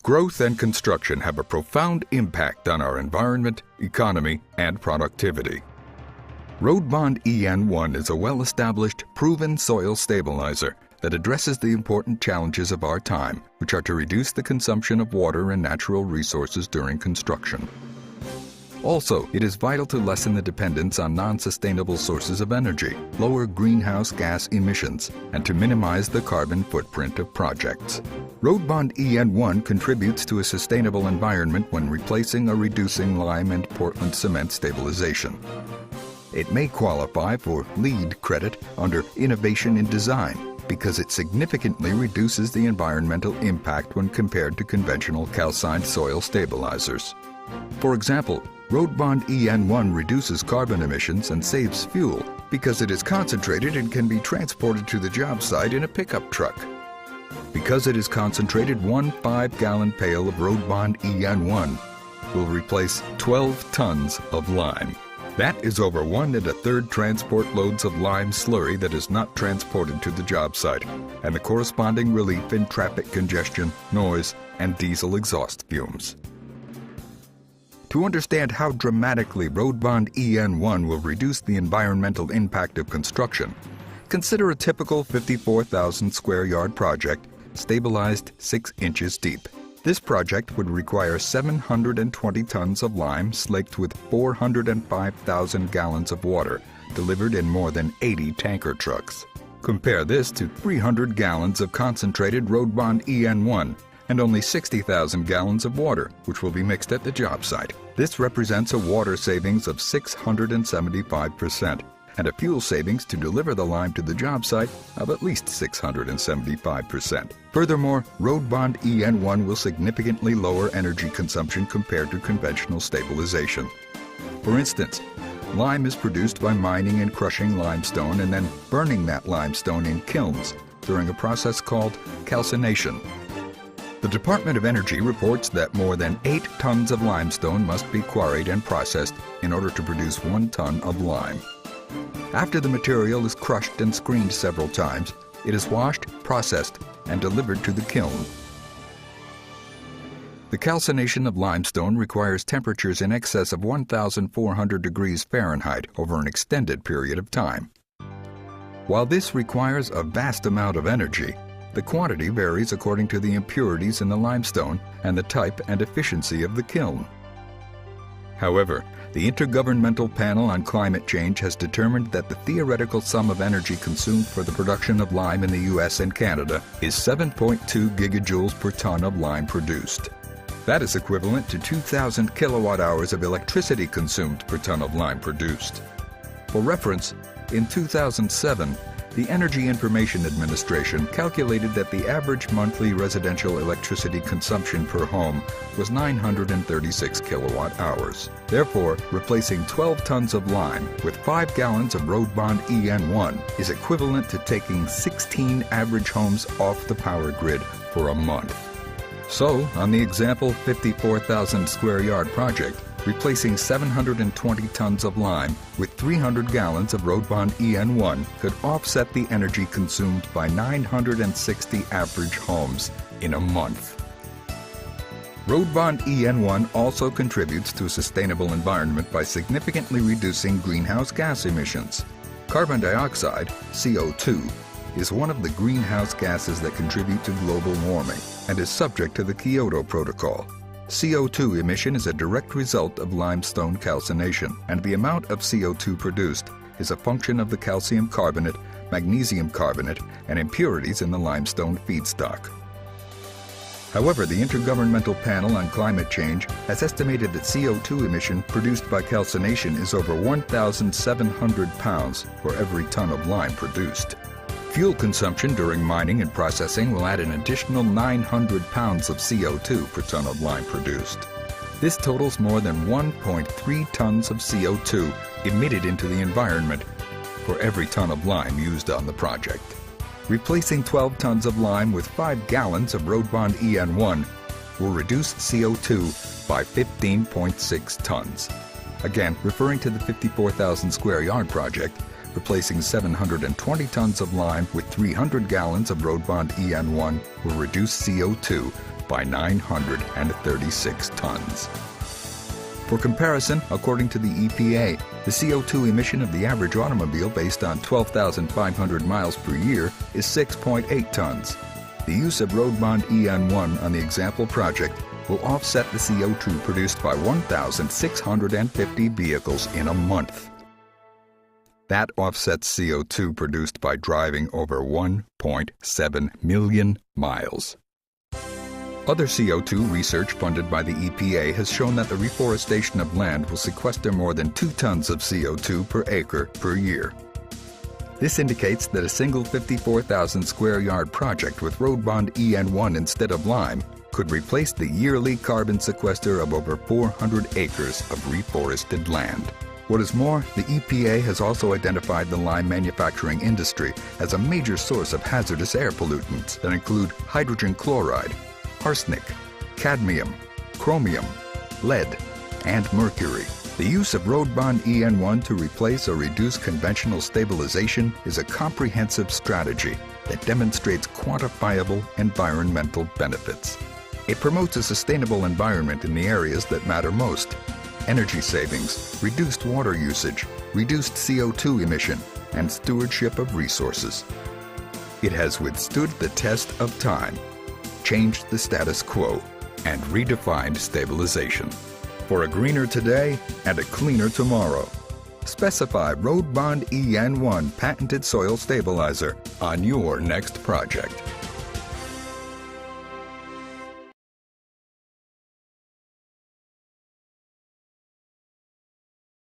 Growth and construction have a profound impact on our environment, economy, and productivity. Roadbond EN1 is a well-established, proven soil stabilizer that addresses the important challenges of our time, which are to reduce the consumption of water and natural resources during construction. Also, it is vital to lessen the dependence on non-sustainable sources of energy, lower greenhouse gas emissions, and to minimize the carbon footprint of projects. Roadbond EN1 contributes to a sustainable environment when replacing or reducing lime and Portland cement stabilization. It may qualify for LEED credit under Innovation in Design because it significantly reduces the environmental impact when compared to conventional calcined soil stabilizers. For example, Roadbond EN1 reduces carbon emissions and saves fuel because it is concentrated and can be transported to the job site in a pickup truck. Because it is concentrated, one 5-gallon pail of Roadbond EN1 will replace 12 tons of lime. That is over 1 1/3 transport loads of lime slurry that is not transported to the job site, and the corresponding relief in traffic congestion, noise, and diesel exhaust fumes. To understand how dramatically Roadbond EN1 will reduce the environmental impact of construction, consider a typical 54,000 square yard project stabilized 6 inches deep. This project would require 720 tons of lime slaked with 405,000 gallons of water delivered in more than 80 tanker trucks. Compare this to 300 gallons of concentrated Roadbond EN1 and only 60,000 gallons of water, which will be mixed at the job site. This represents a water savings of 675% and a fuel savings to deliver the lime to the job site of at least 675%. Furthermore, Roadbond EN1 will significantly lower energy consumption compared to conventional stabilization. For instance, lime is produced by mining and crushing limestone and then burning that limestone in kilns during a process called calcination. The Department of Energy reports that more than 8 tons of limestone must be quarried and processed in order to produce 1 ton of lime. After the material is crushed and screened several times, it is washed, processed, and delivered to the kiln. The calcination of limestone requires temperatures in excess of 1,400 degrees Fahrenheit over an extended period of time. While this requires a vast amount of energy, the quantity varies according to the impurities in the limestone and the type and efficiency of the kiln. However, the Intergovernmental Panel on Climate Change has determined that the theoretical sum of energy consumed for the production of lime in the US and Canada is 7.2 gigajoules per ton of lime produced. That is equivalent to 2,000 kilowatt-hours of electricity consumed per ton of lime produced. For reference, in 2007, the Energy Information Administration calculated that the average monthly residential electricity consumption per home was 936 kilowatt-hours. Therefore, replacing 12 tons of lime with 5 gallons of Roadbond EN1 is equivalent to taking 16 average homes off the power grid for a month. So, on the example 54,000 square yard project, replacing 720 tons of lime with 300 gallons of Roadbond EN1 could offset the energy consumed by 960 average homes in a month. Roadbond EN1 also contributes to a sustainable environment by significantly reducing greenhouse gas emissions. Carbon dioxide, CO2, is one of the greenhouse gases that contribute to global warming and is subject to the Kyoto Protocol. CO2 emission is a direct result of limestone calcination, and the amount of CO2 produced is a function of the calcium carbonate, magnesium carbonate, and impurities in the limestone feedstock. However, the Intergovernmental Panel on Climate Change has estimated that CO2 emission produced by calcination is over 1,700 pounds for every ton of lime produced. Fuel consumption during mining and processing will add an additional 900 pounds of CO2 per ton of lime produced. This totals more than 1.3 tons of CO2 emitted into the environment for every ton of lime used on the project. Replacing 12 tons of lime with 5 gallons of Roadbond EN1 will reduce CO2 by 15.6 tons. Again, referring to the 54,000 square yard project, replacing 720 tons of lime with 300 gallons of Roadbond EN1 will reduce CO2 by 936 tons. For comparison, according to the EPA, the CO2 emission of the average automobile based on 12,500 miles per year is 6.8 tons. The use of Roadbond EN1 on the example project will offset the CO2 produced by 1,650 vehicles in a month. That offsets CO2 produced by driving over 1.7 million miles. Other CO2 research funded by the EPA has shown that the reforestation of land will sequester more than 2 tons of CO2 per acre per year. This indicates that a single 54,000 square yard project with Roadbond EN1 instead of lime could replace the yearly carbon sequester of over 400 acres of reforested land. What is more, the EPA has also identified the lime manufacturing industry as a major source of hazardous air pollutants that include hydrogen chloride, arsenic, cadmium, chromium, lead, and mercury. The use of Roadbond EN1 to replace or reduce conventional stabilization is a comprehensive strategy that demonstrates quantifiable environmental benefits. It promotes a sustainable environment in the areas that matter most: energy savings, reduced water usage, reduced CO2 emission, and stewardship of resources. It has withstood the test of time, changed the status quo, and redefined stabilization. For a greener today and a cleaner tomorrow, specify Roadbond EN1 patented soil stabilizer on your next project.